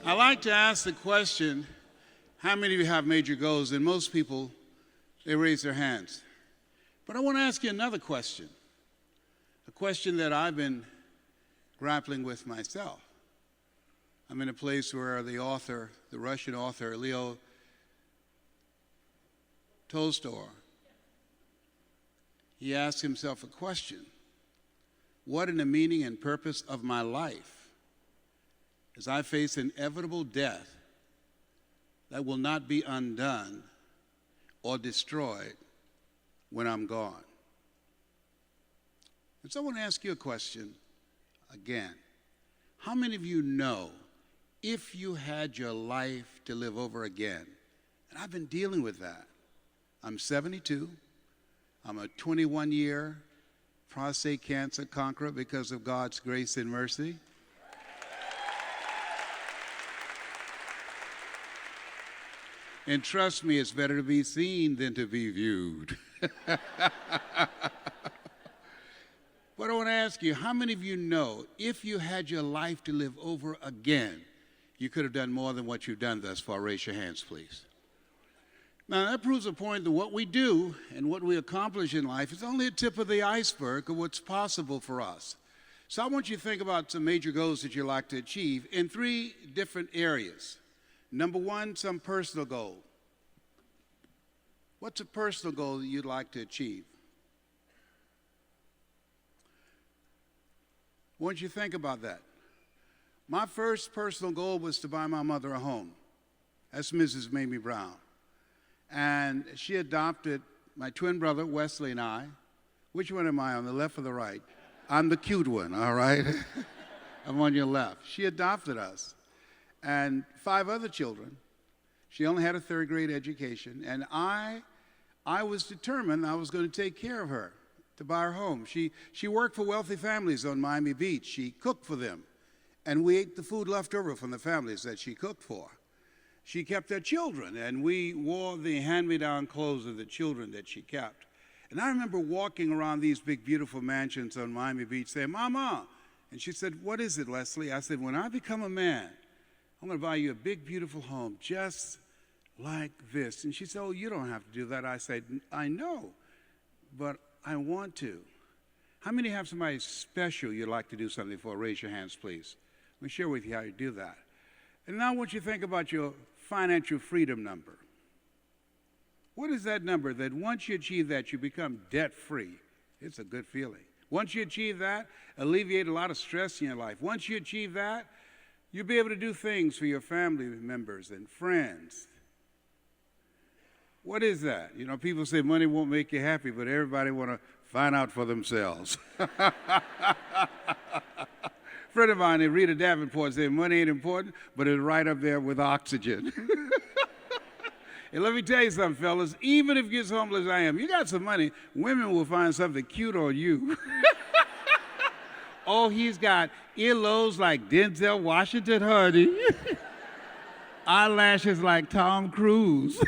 I like to ask the question, how many of you have major goals? And most people, they raise their hands. But I want to ask you another question, a question that I've been grappling with myself. I'm in a place where the Russian author, Leo Tolstoy, he asked himself a question: what is the meaning and purpose of my life as I face inevitable death that will not be undone or destroyed when I'm gone? And so I want to ask you a question again. How many of you know, if you had your life to live over again? And I've been dealing with that. I'm 72. I'm a 21-year prostate cancer conqueror because of God's grace and mercy. And trust me, it's better to be seen than to be viewed. But I want to ask you, how many of you know, if you had your life to live over again, you could have done more than what you've done thus far? Raise your hands, please. Now, that proves a point that what we do and what we accomplish in life is only a tip of the iceberg of what's possible for us. So I want you to think about some major goals that you'd like to achieve in 3 different areas. Number 1, some personal goal. What's a personal goal that you'd like to achieve? I want you to think about that. My first personal goal was to buy my mother a home. That's Mrs. Mamie Brown. And she adopted my twin brother, Wesley, and I. Which one am I, on the left or the right? I'm the cute one, all right? I'm on your left. She adopted us and 5 other children. She only had a 3rd grade education, and I was determined I was going to take care of her, to buy her home. She worked for wealthy families on Miami Beach. She cooked for them, and we ate the food left over from the families that she cooked for. She kept their children, and we wore the hand-me-down clothes of the children that she kept. And I remember walking around these big, beautiful mansions on Miami Beach saying, "Mama," and she said, "What is it, Leslie?" I said, "When I become a man, I'm going to buy you a big, beautiful home just like this." And she said, "Oh, you don't have to do that." I said, "I know, but I want to." How many have somebody special you'd like to do something for? Raise your hands, please. Let me share with you how you do that. And now I want you to think about your financial freedom number. What is that number that once you achieve that, you become debt-free? It's a good feeling. Once you achieve that, alleviate a lot of stress in your life. Once you achieve that, you'll be able to do things for your family members and friends. What is that? You know, people say money won't make you happy, but everybody want to find out for themselves. A friend of mine, Rita Davenport, said money ain't important, but it's right up there with oxygen. And let me tell you something, fellas, even if you're as homeless as I am, you got some money, women will find something cute on you. Oh, he's got earlobes like Denzel Washington, honey. Eyelashes like Tom Cruise.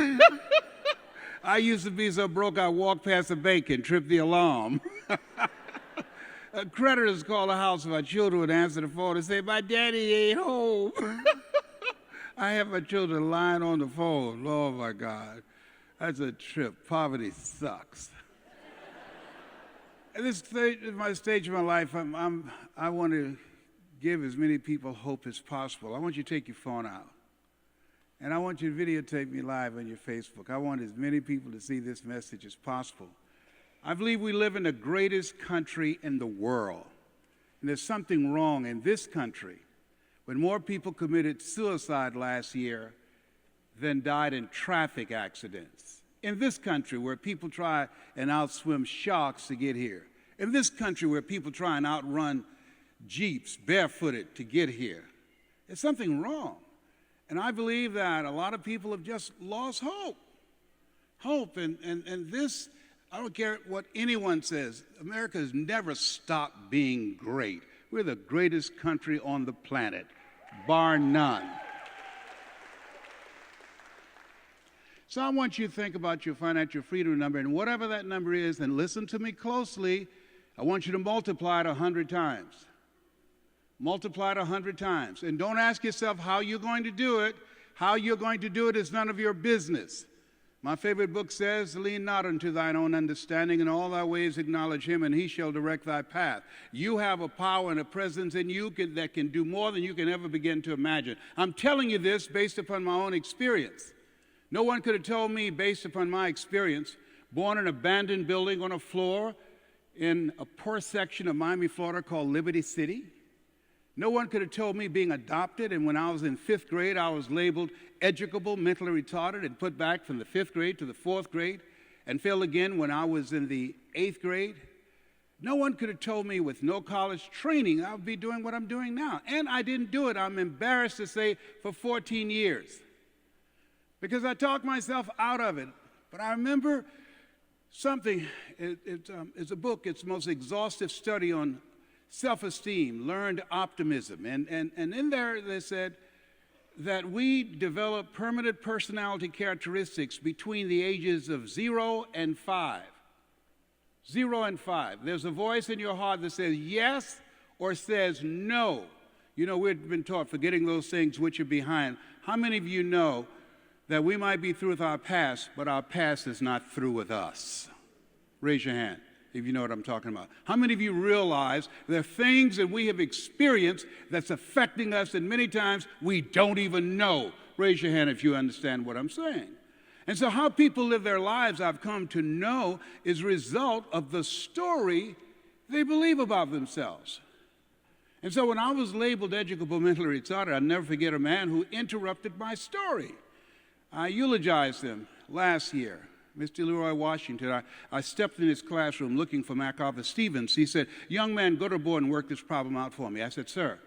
I used to be so broke I walked past a bank and tripped the alarm. Creditors call the house, my children would answer the phone and say, "My daddy ain't home." I have my children lying on the phone. Oh my God, that's a trip. Poverty sucks. At this stage of my life, I want to give as many people hope as possible. I want you to take your phone out, and I want you to videotape me live on your Facebook. I want as many people to see this message as possible. I believe we live in the greatest country in the world, and there's something wrong in this country when more people committed suicide last year than died in traffic accidents. In this country where people try and outswim sharks to get here. In this country where people try and outrun Jeeps barefooted to get here. There's something wrong. And I believe that a lot of people have just lost hope. Hope, and this, I don't care what anyone says, America has never stopped being great. We're the greatest country on the planet, bar none. So I want you to think about your financial freedom number, and whatever that number is, and listen to me closely, I want you to multiply it 100 times. multiplied 100 times. And don't ask yourself how you're going to do it. How you're going to do it is none of your business. My favorite book says, lean not unto thine own understanding, in all thy ways acknowledge him, and he shall direct thy path. You have a power and a presence in you that can do more than you can ever begin to imagine. I'm telling you this based upon my own experience. No one could have told me, based upon my experience, born in an abandoned building on a floor in a poor section of Miami, Florida called Liberty City. No one could have told me being adopted, and when I was in 5th grade, I was labeled educable, mentally retarded, and put back from the 5th grade to the 4th grade, and failed again when I was in the 8th grade. No one could have told me with no college training I would be doing what I'm doing now. And I didn't do it, I'm embarrassed to say, for 14 years. Because I talked myself out of it. But I remember something, it's a book, it's the most exhaustive study on self-esteem, learned optimism. And in there they said that we develop permanent personality characteristics between the ages of 0 and 5. 0 and 5. There's a voice in your heart that says yes or says no. You know, we've been taught forgetting those things which are behind. How many of you know that we might be through with our past, but our past is not through with us? Raise your hand if you know what I'm talking about. How many of you realize there are things that we have experienced that's affecting us, and many times we don't even know? Raise your hand if you understand what I'm saying. And so how people live their lives, I've come to know, is a result of the story they believe about themselves. And so when I was labeled educable, mentally retarded, I'll never forget a man who interrupted my story. I eulogized him last year. Mr. Leroy Washington, I stepped in his classroom looking for MacArthur Stevens. He said, young man, go to the board and work this problem out for me. I said, sir,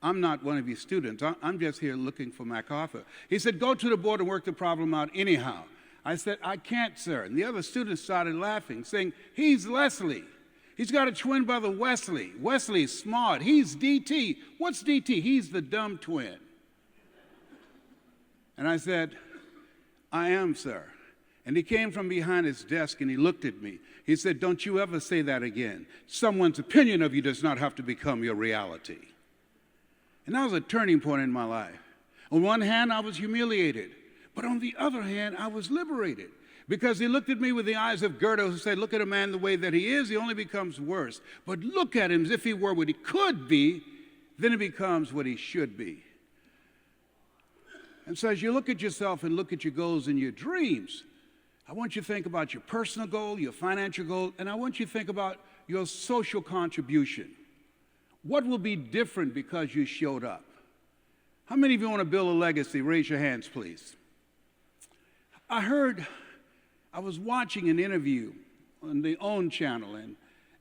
I'm not one of your students. I'm just here looking for MacArthur. He said, go to the board and work the problem out anyhow. I said, I can't, sir. And the other students started laughing, saying, he's Leslie. He's got a twin brother, Wesley. Wesley's smart. He's DT. What's DT? He's the dumb twin. And I said, I am, sir. And he came from behind his desk and he looked at me. He said, don't you ever say that again. Someone's opinion of you does not have to become your reality. And that was a turning point in my life. On one hand, I was humiliated. But on the other hand, I was liberated. Because he looked at me with the eyes of Goethe, who said, look at a man the way that he is, he only becomes worse. But look at him as if he were what he could be, then he becomes what he should be. And so as you look at yourself and look at your goals and your dreams, I want you to think about your personal goal, your financial goal, and I want you to think about your social contribution. What will be different because you showed up? How many of you want to build a legacy? Raise your hands, please. I was watching an interview on the OWN channel,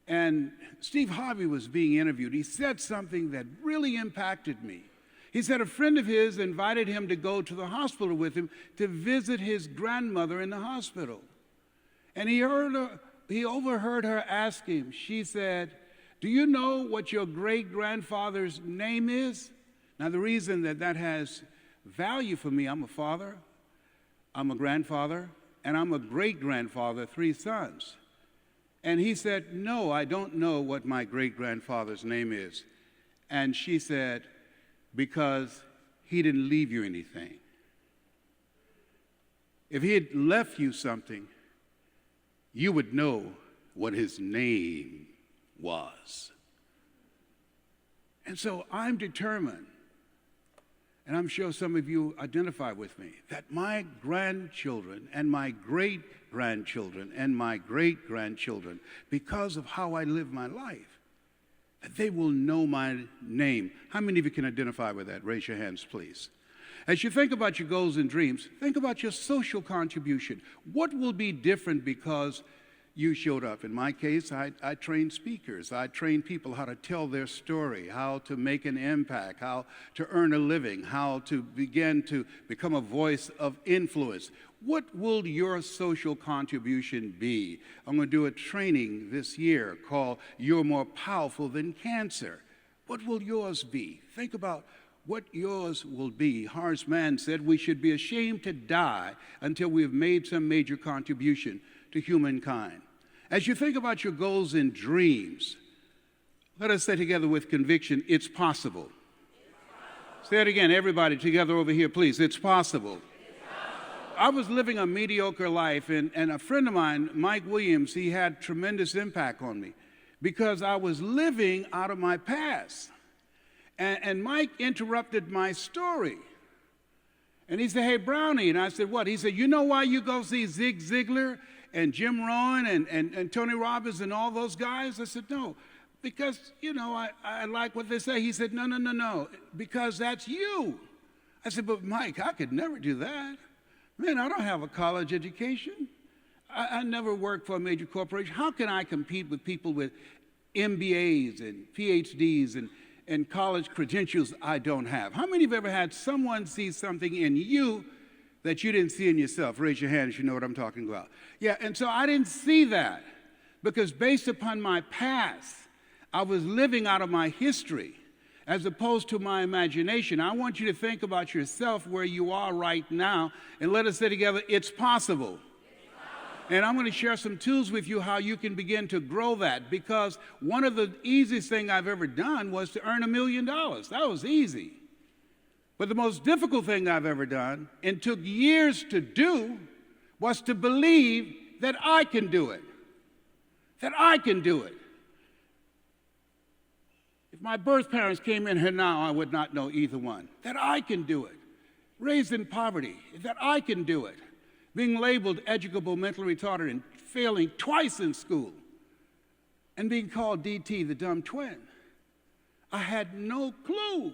and Steve Harvey was being interviewed. He said something that really impacted me. He said a friend of his invited him to go to the hospital with him to visit his grandmother in the hospital. And he overheard her ask him, she said, do you know what your great-grandfather's name is? Now, the reason that has value for me, I'm a father, I'm a grandfather, and I'm a great-grandfather, 3 sons. And he said, no, I don't know what my great-grandfather's name is. And she said, because he didn't leave you anything. If he had left you something, you would know what his name was. And so I'm determined, and I'm sure some of you identify with me, that my grandchildren and my great-grandchildren and my great-grandchildren, because of how I live my life, that they will know my name. How many of you can identify with that? Raise your hands, please. As you think about your goals and dreams, think about your social contribution. What will be different because you showed up? In my case, I train speakers. I train people how to tell their story, how to make an impact, how to earn a living, how to begin to become a voice of influence. What will your social contribution be? I'm going to do a training this year called You're More Powerful Than Cancer. What will yours be? Think about what yours will be. Horace Mann said we should be ashamed to die until we have made some major contribution to humankind. As you think about your goals and dreams, Let us say together with conviction, it's possible. Say it again, everybody together over here, please. It's possible. I was living a mediocre life, and a friend of mine, Mike Williams, he had tremendous impact on me because I was living out of my past. And Mike interrupted my story. And he said, hey, Brownie. And I said, what? He said, you know why you go see Zig Ziglar and Jim Rohn and Tony Robbins and all those guys? I said, no, because, I like what they say. He said, no, because that's you. I said, but Mike, I could never do that. Man, I don't have a college education. I never worked for a major corporation. How can I compete with people with MBAs and PhDs and college credentials I don't have? How many of you have ever had someone see something in you that you didn't see in yourself? Raise your hand if you know what I'm talking about. Yeah, and so I didn't see that because based upon my past, I was living out of my history as opposed to my imagination. I want you to think about yourself where you are right now, and let us say together, it's possible. And I'm going to share some tools with you how you can begin to grow that, because one of the easiest things I've ever done was to earn $1 million. That was easy. But the most difficult thing I've ever done, and took years to do, was to believe that I can do it. That I can do it. If my birth parents came in here now, I would not know either one. That I can do it. Raised in poverty, that I can do it. Being labeled educable, mentally retarded, and failing twice in school. And being called DT, the dumb twin. I had no clue.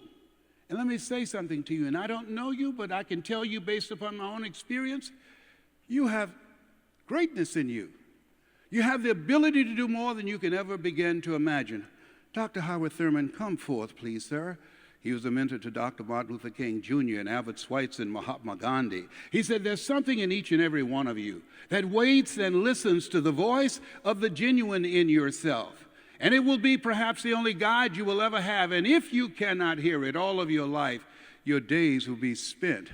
And let me say something to you, and I don't know you, but I can tell you based upon my own experience, you have greatness in you. You have the ability to do more than you can ever begin to imagine. Dr. Howard Thurman, come forth, please, sir. He was a mentor to Dr. Martin Luther King Jr. and Albert Schweitzer and Mahatma Gandhi. He said, there's something in each and every one of you that waits and listens to the voice of the genuine in yourself. And it will be perhaps the only guide you will ever have. And if you cannot hear it all of your life, your days will be spent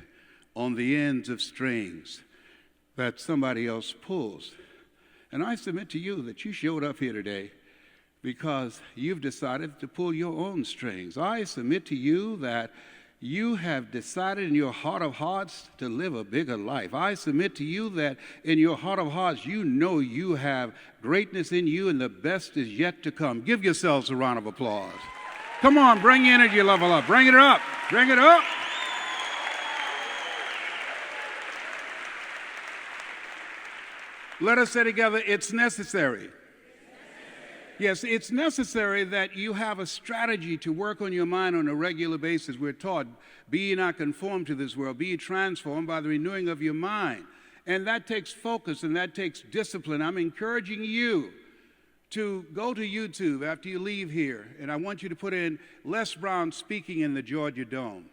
on the ends of strings that somebody else pulls. And I submit to you that you showed up here today because you've decided to pull your own strings. I submit to you that you have decided in your heart of hearts to live a bigger life. I submit to you that in your heart of hearts, you know you have greatness in you and the best is yet to come. Give yourselves a round of applause. Come on, bring your energy level up. Bring it up. Bring it up. Let us say together, it's necessary. Yes, it's necessary that you have a strategy to work on your mind on a regular basis. We're taught, be ye not conformed to this world, be ye transformed by the renewing of your mind. And that takes focus and that takes discipline. I'm encouraging you to go to YouTube after you leave here, and I want you to put in Les Brown speaking in the Georgia Dome.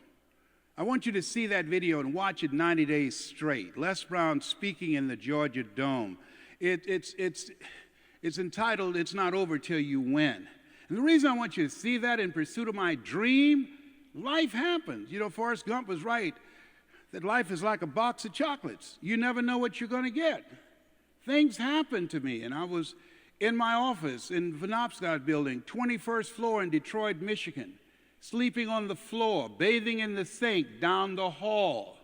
I want you to see that video and watch it 90 days straight. Les Brown speaking in the Georgia Dome. It's entitled, It's Not Over Till You Win. And the reason I want you to see that, in pursuit of my dream, life happens. Forrest Gump was right that life is like a box of chocolates. You never know what you're going to get. Things happen to me, and I was in my office in the Penobscot building, 21st floor in Detroit, Michigan, sleeping on the floor, bathing in the sink down the hall,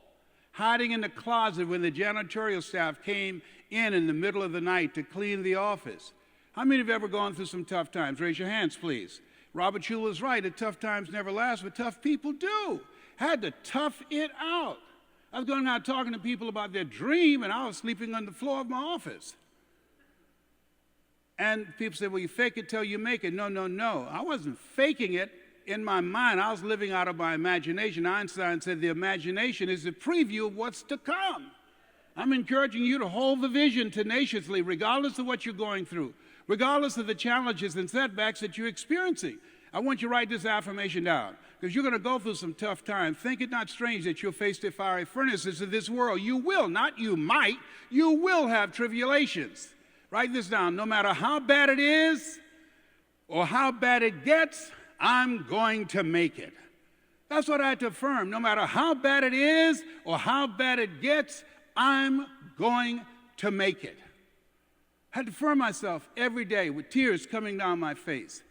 hiding in the closet when the janitorial staff came in the middle of the night to clean the office. How many have ever gone through some tough times? Raise your hands, please. Robert Schuller is right that tough times never last, but tough people do. Had to tough it out. I was going out talking to people about their dream, and I was sleeping on the floor of my office. And people say, well, you fake it till you make it. No. I wasn't faking it in my mind. I was living out of my imagination. Einstein said the imagination is a preview of what's to come. I'm encouraging you to hold the vision tenaciously, regardless of what you're going through, regardless of the challenges and setbacks that you're experiencing. I want you to write this affirmation down, because you're going to go through some tough times. Think it not strange that you'll face the fiery furnaces of this world. You will, not you might, you will have tribulations. Write this down. No matter how bad it is or how bad it gets, I'm going to make it. That's what I had to affirm. No matter how bad it is or how bad it gets, I'm going to make it. I had to affirm myself every day with tears coming down my face.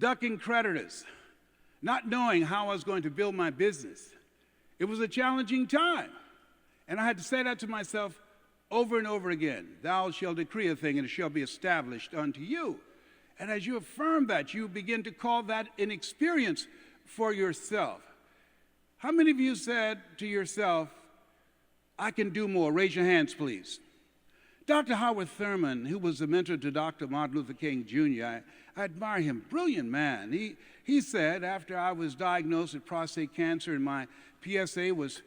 ducking creditors, not knowing how I was going to build my business. It was a challenging time. And I had to say that to myself over and over again. Thou shalt decree a thing, and it shall be established unto you. And as you affirm that, you begin to call that an experience for yourself. How many of you said to yourself, I can do more? Raise your hands, please. Dr. Howard Thurman, who was a mentor to Dr. Martin Luther King Jr., I admire him, brilliant man. He said, after I was diagnosed with prostate cancer and my PSA was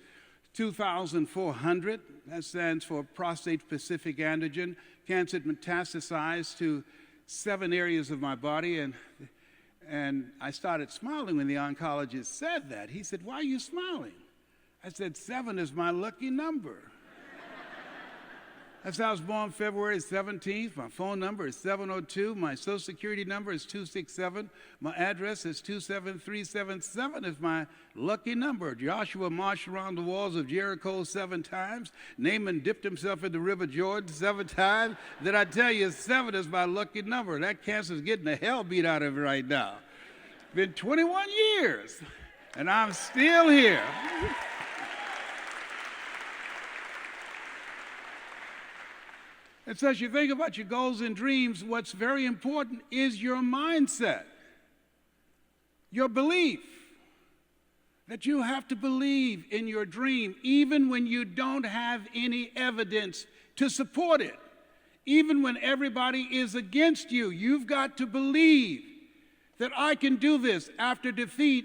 2,400, that stands for prostate-specific antigen, cancer metastasized to 7 areas of my body, and I started smiling when the oncologist said that. He said, why are you smiling? I said, 7 is my lucky number. That's how I was born February 17th. My phone number is 702. My social security number is 267. My address is 27377 is my lucky number. Joshua marched around the walls of Jericho 7 times. Naaman dipped himself in the river Jordan 7 times. Did I tell you 7 is my lucky number? That cancer's getting the hell beat out of it right now. It's been 21 years, and I'm still here. And so as you think about your goals and dreams, what's very important is your mindset, your belief, that you have to believe in your dream even when you don't have any evidence to support it. Even when everybody is against you, you've got to believe that I can do this after defeat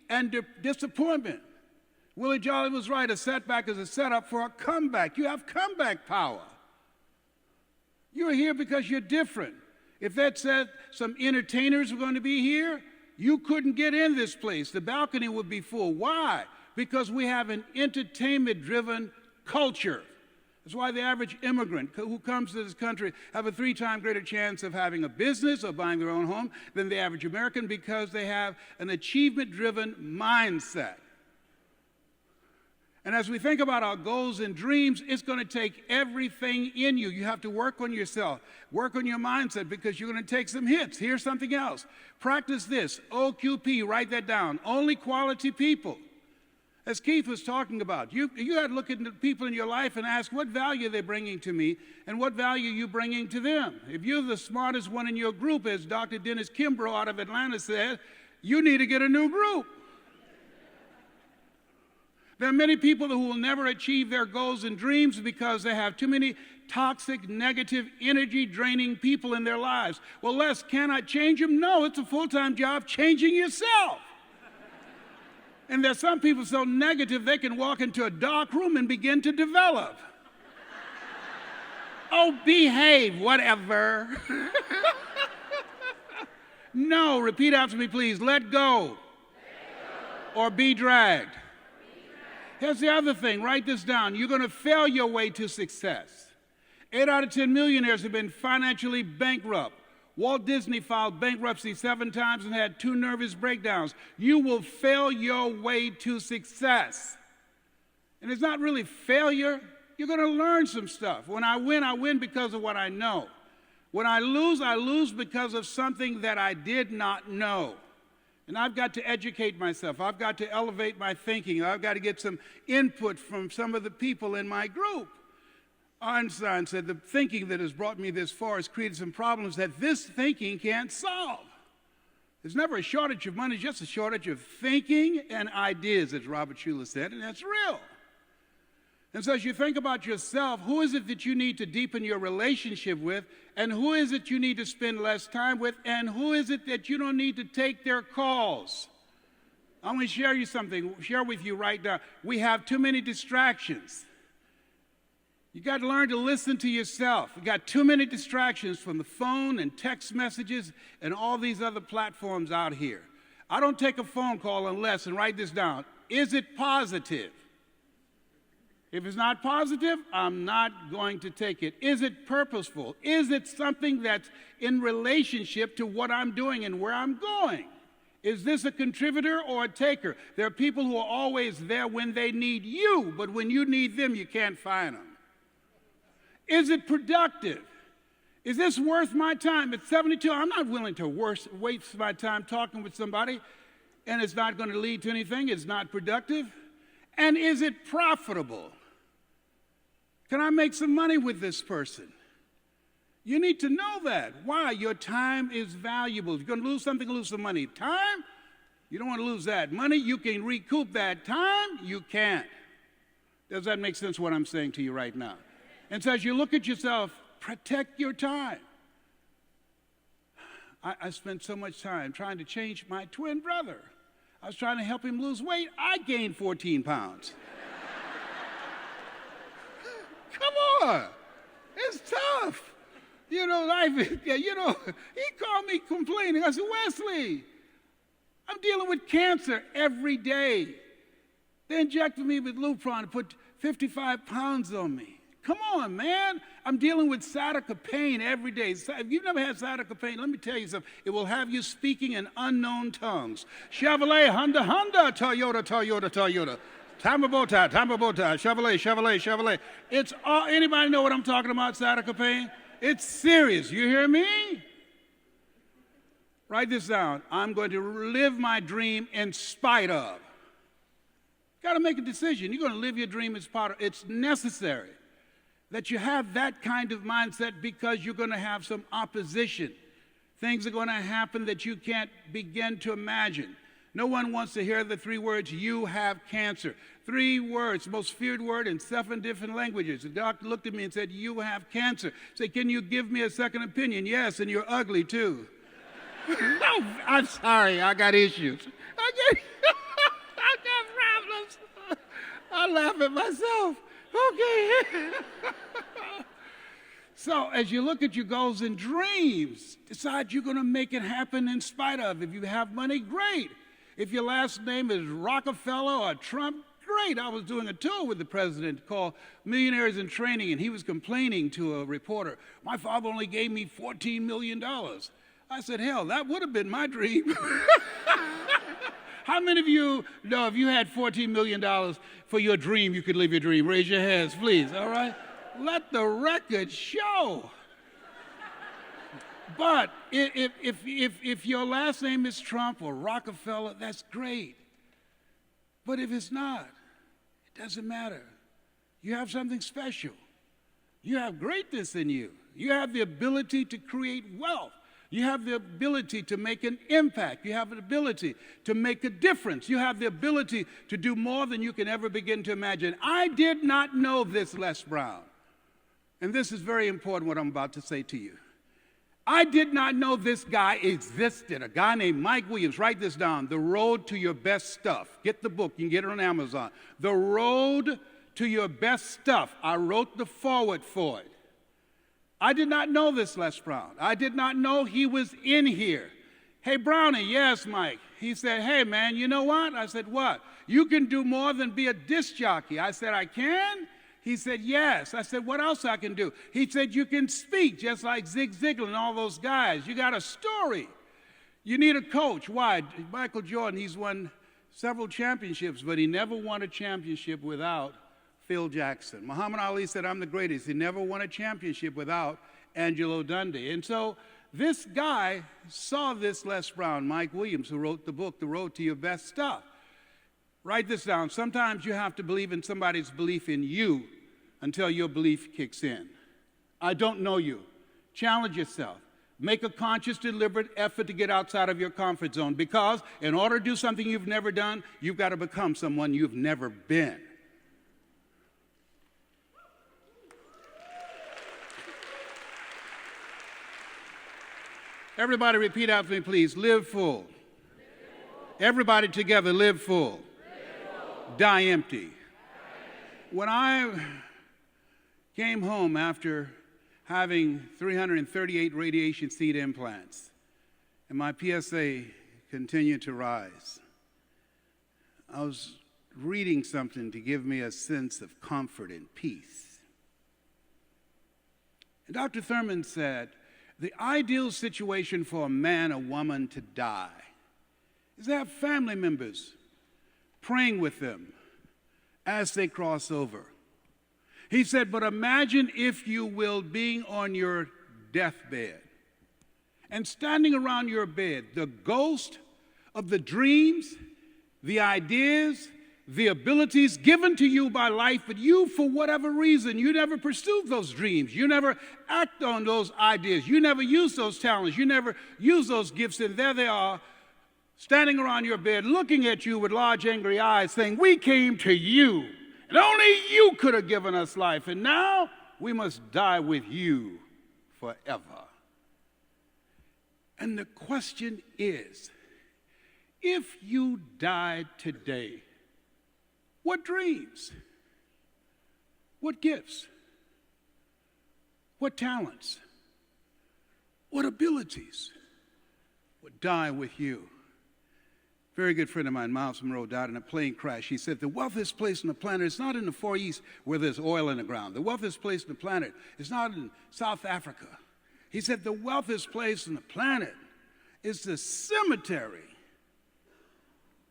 and disappointment. Willie Jolly was right. A setback is a setup for a comeback. You have comeback power. You're here because you're different. If that said some entertainers were going to be here, you couldn't get in this place. The balcony would be full. Why? Because we have an entertainment-driven culture. That's why the average immigrant who comes to this country have a 3-time greater chance of having a business or buying their own home than the average American, because they have an achievement-driven mindset. And as we think about our goals and dreams, it's going to take everything in you. You have to work on yourself, work on your mindset, because you're going to take some hits. Here's something else. Practice this, OQP, write that down. Only quality people. As Keith was talking about, you got to look at the people in your life and ask, what value are they bringing to me, and what value are you bringing to them? If you're the smartest one in your group, as Dr. Dennis Kimbrough out of Atlanta said, you need to get a new group. There are many people who will never achieve their goals and dreams because they have too many toxic, negative, energy-draining people in their lives. Well, Les, can I change them? No, it's a full-time job changing yourself. And there's some people so negative they can walk into a dark room and begin to develop. Oh, behave, whatever. No, repeat after me, please. Let go. Or be dragged. Here's the other thing. Write this down. You're going to fail your way to success. 8 out of 10 millionaires have been financially bankrupt. Walt Disney filed bankruptcy 7 times and had 2 nervous breakdowns. You will fail your way to success. And it's not really failure. You're going to learn some stuff. When I win because of what I know. When I lose because of something that I did not know. And I've got to educate myself. I've got to elevate my thinking. I've got to get some input from some of the people in my group. Einstein said, the thinking that has brought me this far has created some problems that this thinking can't solve. There's never a shortage of money, just a shortage of thinking and ideas, as Robert Schuller said, and that's real. And so as you think about yourself, who is it that you need to deepen your relationship with, and who is it you need to spend less time with, and who is it that you don't need to take their calls? I'm going to share with you right now. We have too many distractions. You got to learn to listen to yourself. You got too many distractions from the phone and text messages and all these other platforms out here. I don't take a phone call unless, and write this down, is it positive? If it's not positive, I'm not going to take it. Is it purposeful? Is it something that's in relationship to what I'm doing and where I'm going? Is this a contributor or a taker? There are people who are always there when they need you, but when you need them, you can't find them. Is it productive? Is this worth my time? At 72, I'm not willing to waste my time talking with somebody, and it's not going to lead to anything. It's not productive. And is it profitable? Can I make some money with this person? You need to know that. Why? Your time is valuable. If you're going to lose something, lose some money. Time, you don't want to lose that. Money, you can recoup that. Time, you can't. Does that make sense what I'm saying to you right now? And so as you look at yourself, protect your time. I spent so much time trying to change my twin brother. I was trying to help him lose weight. I gained 14 pounds. Come on. It's tough. You know, life is, he called me complaining. I said, Wesley, I'm dealing with cancer every day. They injected me with Lupron and put 55 pounds on me. Come on, man. I'm dealing with sciatica pain every day. If you've never had sciatica pain, let me tell you something. It will have you speaking in unknown tongues. Chevrolet, Honda, Toyota, Toyota, Toyota. Tamabota, Chevrolet, Chevrolet, Chevrolet. It's all, anybody know what I'm talking about, sciatica pain? It's serious. You hear me? Write this down. I'm going to live my dream in spite of. Got to make a decision. You're going to live your dream as part of. It's necessary that you have that kind of mindset because you're going to have some opposition. Things are going to happen that you can't begin to imagine. No one wants to hear the 3 words, you have cancer. 3 words, most feared word in 7 different languages. The doctor looked at me and said, you have cancer. I said, can you give me a second opinion? Yes, and you're ugly too. Oh, I'm sorry, I got issues. I got problems. I laugh at myself. Okay. So as you look at your goals and dreams, decide you're going to make it happen in spite of. If you have money, great. If your last name is Rockefeller or Trump, great. I was doing a tour with the president called Millionaires in Training, and he was complaining to a reporter, my father only gave me $14 million. I said, hell, that would have been my dream. How many of you know if you had $14 million for your dream, you could live your dream? Raise your hands, please, all right? Let the record show. But if your last name is Trump or Rockefeller, that's great. But if it's not, it doesn't matter. You have something special. You have greatness in you. You have the ability to create wealth. You have the ability to make an impact. You have the ability to make a difference. You have the ability to do more than you can ever begin to imagine. I did not know this, Les Brown. And this is very important, what I'm about to say to you. I did not know this guy existed, a guy named Mike Williams. Write this down, The Road to Your Best Stuff. Get the book, you can get it on Amazon. The Road to Your Best Stuff. I wrote the foreword for it. I did not know this, Les Brown. I did not know he was in here. Hey, Brownie, yes, Mike. He said, hey, man, you know what? I said, what? You can do more than be a disc jockey. I said, I can? He said, yes. I said, what else I can do? He said, you can speak just like Zig Ziglar and all those guys. You got a story. You need a coach. Why? Michael Jordan, he's won several championships, but he never won a championship without Phil Jackson. Muhammad Ali said, I'm the greatest. He never won a championship without Angelo Dundee. And so this guy saw this Les Brown, Mike Williams, who wrote the book, The Road to Your Best Stuff. Write this down. Sometimes you have to believe in somebody's belief in you until your belief kicks in. I don't know you. Challenge yourself. Make a conscious, deliberate effort to get outside of your comfort zone, because in order to do something you've never done, you've got to become someone you've never been. Everybody repeat after me, please. Live full. Live full. Everybody together, live full. Live full. Die empty. When I came home after having 338 radiation seed implants, and my PSA continued to rise, I was reading something to give me a sense of comfort and peace. And Dr. Thurman said, the ideal situation for a man or woman to die is to have family members praying with them as they cross over. He said, but imagine, if you will, being on your deathbed. And standing around your bed, the ghost of the dreams, the ideas, the abilities given to you by life, but you, for whatever reason, you never pursued those dreams. You never act on those ideas. You never use those talents. You never use those gifts. And there they are, standing around your bed, looking at you with large, angry eyes, saying, we came to you, and only you could have given us life. And now we must die with you forever. And the question is, if you died today, what dreams, what gifts, what talents, what abilities would die with you? A very good friend of mine, Miles Monroe, died in a plane crash. He said, the wealthiest place on the planet is not in the Far East where there's oil in the ground. The wealthiest place on the planet is not in South Africa. He said, the wealthiest place on the planet is the cemetery.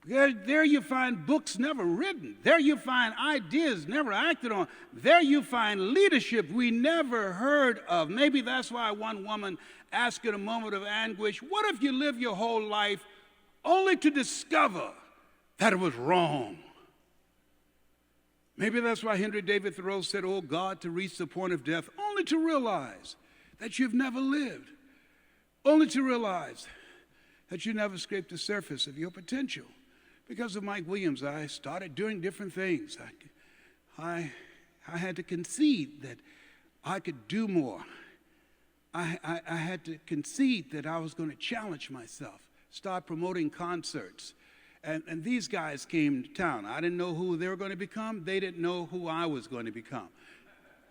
There you find books never written. There you find ideas never acted on. There you find leadership we never heard of. Maybe that's why one woman asked in a moment of anguish, what if you live your whole life only to discover that it was wrong? Maybe that's why Henry David Thoreau said, oh God, to reach the point of death, only to realize that you've never lived, only to realize that you never scraped the surface of your potential. Because of Mike Williams, I started doing different things. I had to concede that I could do more. I had to concede that I was going to challenge myself, start promoting concerts. And these guys came to town. I didn't know who they were going to become. They didn't know who I was going to become.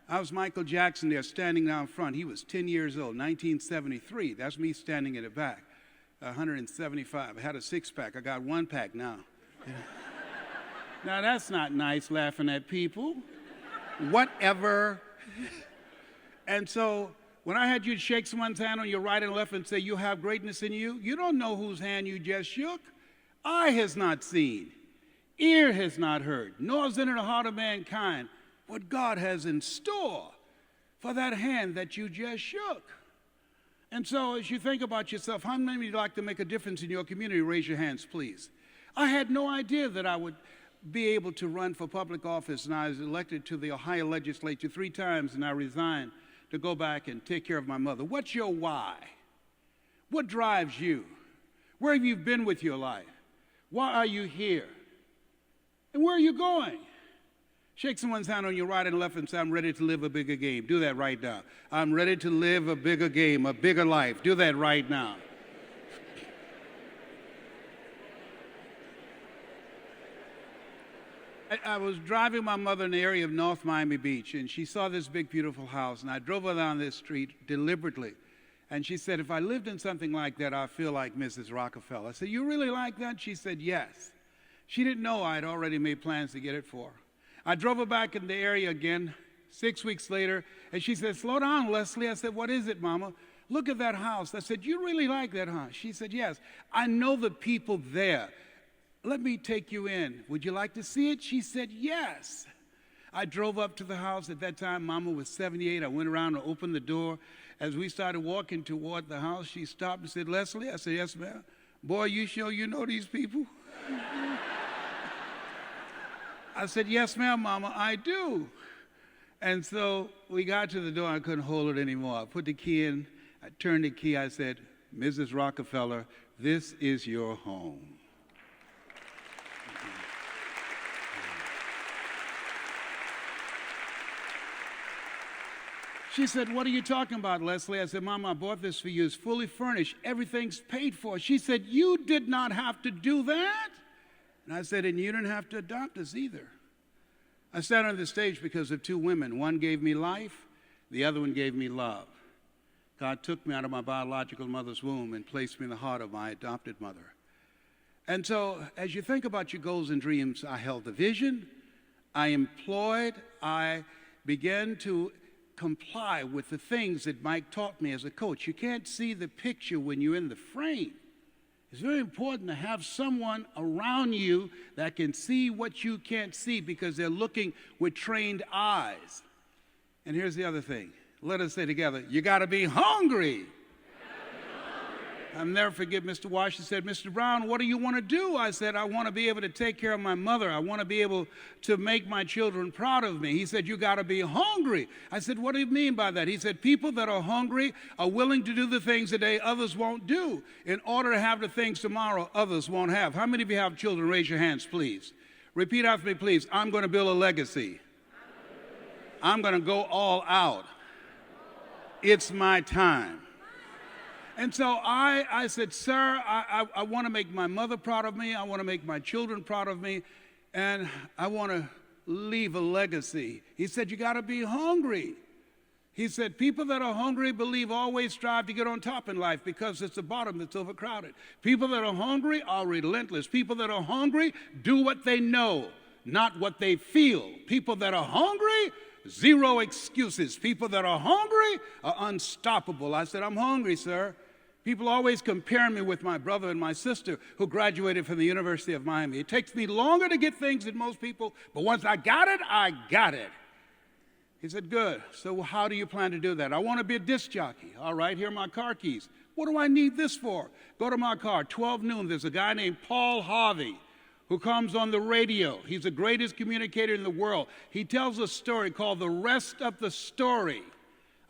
I was Michael Jackson there standing down front. He was 10 years old, 1973. That's me standing in the back, 175. I had a six-pack. I got one pack now. Now, that's not nice, laughing at people. Whatever. And so when I had you shake someone's hand on your right and left and say, you have greatness in you, you don't know whose hand you just shook. Eye has not seen, ear has not heard, nor is it in the heart of mankind what God has in store for that hand that you just shook. And so as you think about yourself, how many of you like to make a difference in your community? Raise your hands, please. I had no idea that I would be able to run for public office, and I was elected to the Ohio legislature 3 times, and I resigned to go back and take care of my mother. What's your why? What drives you? Where have you been with your life? Why are you here? And where are you going? Shake someone's hand on your right and left and say, I'm ready to live a bigger game. Do that right now. I'm ready to live a bigger game, a bigger life. Do that right now. I was driving my mother in the area of North Miami Beach, and she saw this big, beautiful house, and I drove her down this street deliberately. And she said, if I lived in something like that, I feel like Mrs. Rockefeller. I said, you really like that? She said, yes. She didn't know I had already made plans to get it for her. I drove her back in the area again 6 weeks later, and she said, slow down, Leslie. I said, what is it, Mama? Look at that house. I said, you really like that house? She said, yes. I know the people there. Let me take you in. Would you like to see it? She said, yes. I drove up to the house. At that time, Mama was 78. I went around and opened the door. As we started walking toward the house, she stopped and said, Leslie? I said, yes, ma'am. Boy, you sure you know these people? I said, yes, ma'am, Mama, I do. And so we got to the door. I couldn't hold it anymore. I put the key in. I turned the key. I said, Mrs. Rockefeller, this is your home. She said, what are you talking about, Leslie? I said, Mama, I bought this for you. It's fully furnished. Everything's paid for. She said, you did not have to do that. And I said, and you didn't have to adopt us either. I sat on the stage because of 2 women. One gave me life. The other one gave me love. God took me out of my biological mother's womb and placed me in the heart of my adopted mother. And so as you think about your goals and dreams, I held the vision. I employed. I began to comply with the things that Mike taught me as a coach. You can't see the picture when you're in the frame. It's very important to have someone around you that can see what you can't see because they're looking with trained eyes. And here's the other thing. Let us say together, you got to be hungry. I'll never forget Mr. Washington said, Mr. Brown, what do you want to do? I said, I want to be able to take care of my mother. I want to be able to make my children proud of me. He said, you got to be hungry. I said, what do you mean by that? He said, people that are hungry are willing to do the things today others won't do in order to have the things tomorrow others won't have. How many of you have children? Raise your hands, please. Repeat after me, please. I'm going to build a legacy. I'm going to go all out. It's my time. And so I said, sir, I want to make my mother proud of me. I want to make my children proud of me. And I want to leave a legacy. He said, you got to be hungry. He said, people that are hungry believe always strive to get on top in life because it's the bottom that's overcrowded. People that are hungry are relentless. People that are hungry do what they know, not what they feel. People that are hungry, zero excuses. People that are hungry are unstoppable. I said, I'm hungry, sir. People always compare me with my brother and my sister who graduated from the University of Miami. It takes me longer to get things than most people, but once I got it, I got it. He said, good. So how do you plan to do that? I want to be a disc jockey. All right, here are my car keys. What do I need this for? Go to my car, 12 noon. There's a guy named Paul Harvey who comes on the radio. He's the greatest communicator in the world. He tells a story called The Rest of the Story.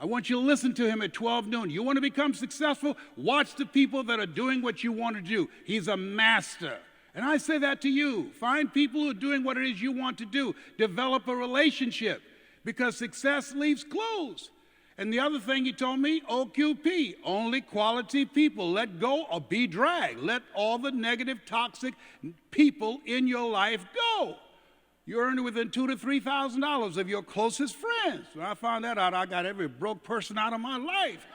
I want you to listen to him at 12 noon. You want to become successful? Watch the people that are doing what you want to do. He's a master. And I say that to you. Find people who are doing what it is you want to do. Develop a relationship because success leaves clues. And the other thing he told me, OQP, only quality people. Let go or be dragged. Let all the negative, toxic people in your life go. You earn within $2,000 to $3,000 of your closest friends. When I found that out, I got every broke person out of my life.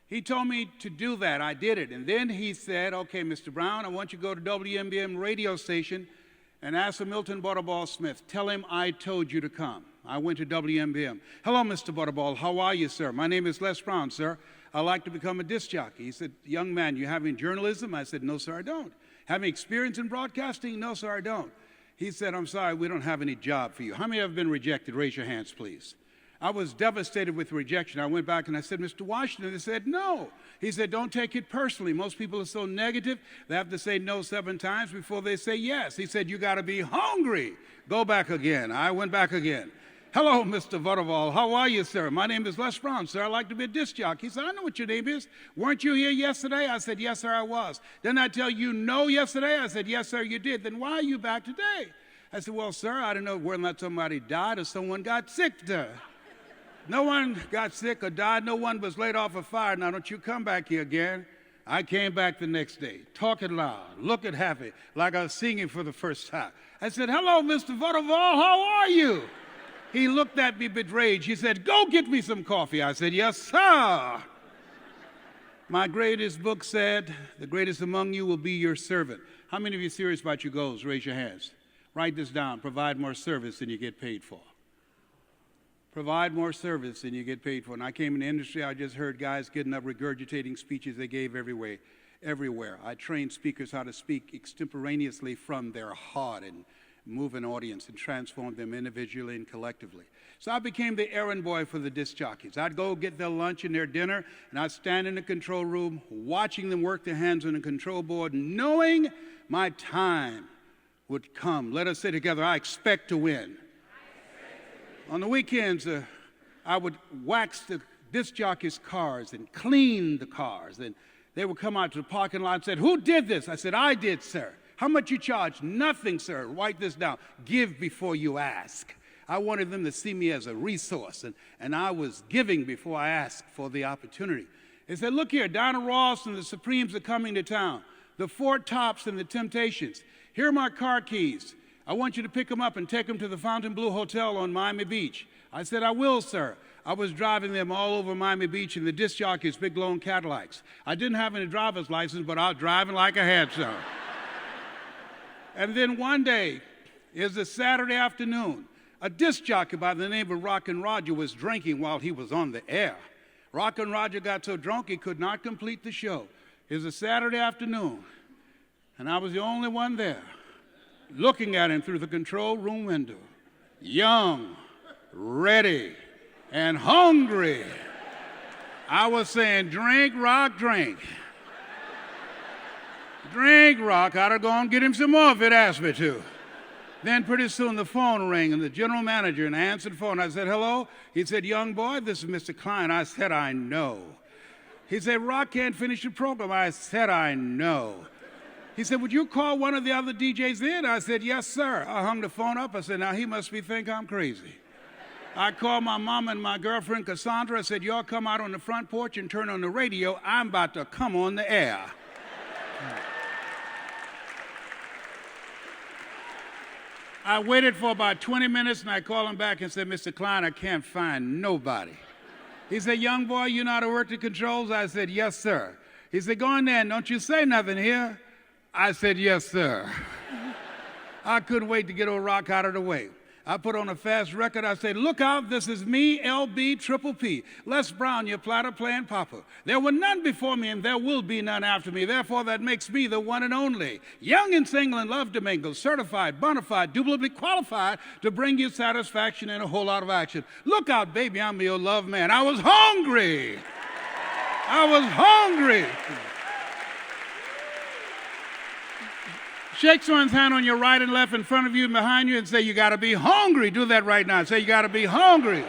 He told me to do that. I did it. And then he said, okay, Mr. Brown, I want you to go to WMBM radio station and ask for Milton Butterball Smith. Tell him I told you to come. I went to WMBM. Hello, Mr. Butterball. How are you, sir? My name is Les Brown, sir. I'd like to become a disc jockey. He said, young man, you having journalism? I said, no, sir, I don't. Having experience in broadcasting? No, sir, I don't. He said, I'm sorry, we don't have any job for you. How many have been rejected? Raise your hands, please. I was devastated with rejection. I went back and I said, Mr. Washington. They said, no. He said, don't take it personally. Most people are so negative, they have to say no 7 times before they say yes. He said, you got to be hungry. Go back again. I went back again. Hello, Mr. Butterball. How are you, sir? My name is Les Brown, sir. I'd like to be a disc jockey. He said, I know what your name is. Weren't you here yesterday? I said, yes, sir, I was. Didn't I tell you no yesterday? I said, yes, sir, you did. Then why are you back today? I said, well, sir, I don't know whether or not somebody died or someone got sick today. No one got sick or died. No one was laid off or fired. Now, don't you come back here again. I came back the next day, talking loud, looking happy, like I was singing for the first time. I said, hello, Mr. Butterball. How are you? He looked at me betrayed. He said, go get me some coffee. I said, yes, sir. My greatest book said, the greatest among you will be your servant. How many of you are serious about your goals? Raise your hands. Write this down. Provide more service than you get paid for. Provide more service than you get paid for. And I came in the industry, I just heard guys getting up regurgitating speeches they gave everywhere. I trained speakers how to speak extemporaneously from their heart and move an audience and transform them individually and collectively. So I became the errand boy for the disc jockeys. I'd go get their lunch and their dinner, and I'd stand in the control room watching them work their hands on the control board, knowing my time would come. Let us say together, I expect to win. On the weekends, I would wax the disc jockeys' cars and clean the cars, and they would come out to the parking lot and said, who did this? I said, I did, sir. How much you charge? Nothing, sir. Write this down. Give before you ask. I wanted them to see me as a resource, and I was giving before I asked for the opportunity. They said, look here, Donna Ross and the Supremes are coming to town. The Four Tops and the Temptations. Here are my car keys. I want you to pick them up and take them to the Fontainebleau Hotel on Miami Beach. I said, I will, sir. I was driving them all over Miami Beach in the disc jockeys' big lone Cadillacs. I didn't have any driver's license, but I was driving like I had some. And then one day, it was a Saturday afternoon, a disc jockey by the name of Rockin' Roger was drinking while he was on the air. Rockin' Roger got so drunk he could not complete the show. It was a Saturday afternoon, and I was the only one there, looking at him through the control room window. Young, ready, and hungry. I was saying, drink, rock, drink. Drink, rock. I'd have gone get him some more if it asked me to. Then pretty soon the phone rang, and the general manager, and I answered the phone. I said, hello? He said, young boy, this is Mr. Klein. I said, I know. He said, Rock can't finish the program. I said, I know. He said, would you call one of the other DJs in? I said, yes, sir. I hung the phone up. I said, now he must think I'm crazy. I called my mom and my girlfriend, Cassandra. I said, y'all come out on the front porch and turn on the radio. I'm about to come on the air. I waited for about 20 minutes, and I called him back and said, Mr. Klein, I can't find nobody. He said, young boy, you know how to work the controls? I said, yes, sir. He said, go in there and don't you say nothing here. I said, yes, sir. I couldn't wait to get old Rock out of the way. I put on a fast record. I said, look out, this is me, LB, Triple P. Les Brown, your platter playing papa. There were none before me, and there will be none after me. Therefore, that makes me the one and only. Young and single and love to mingle, certified, bona fide, dubitably qualified to bring you satisfaction and a whole lot of action. Look out, baby, I'm your love man. I was hungry. I was hungry. Shake someone's hand on your right and left in front of you and behind you and say, you got to be hungry. Do that right now. Say, you got to be hungry.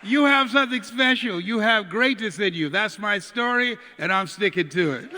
You have something special. You have greatness in you. That's my story, and I'm sticking to it.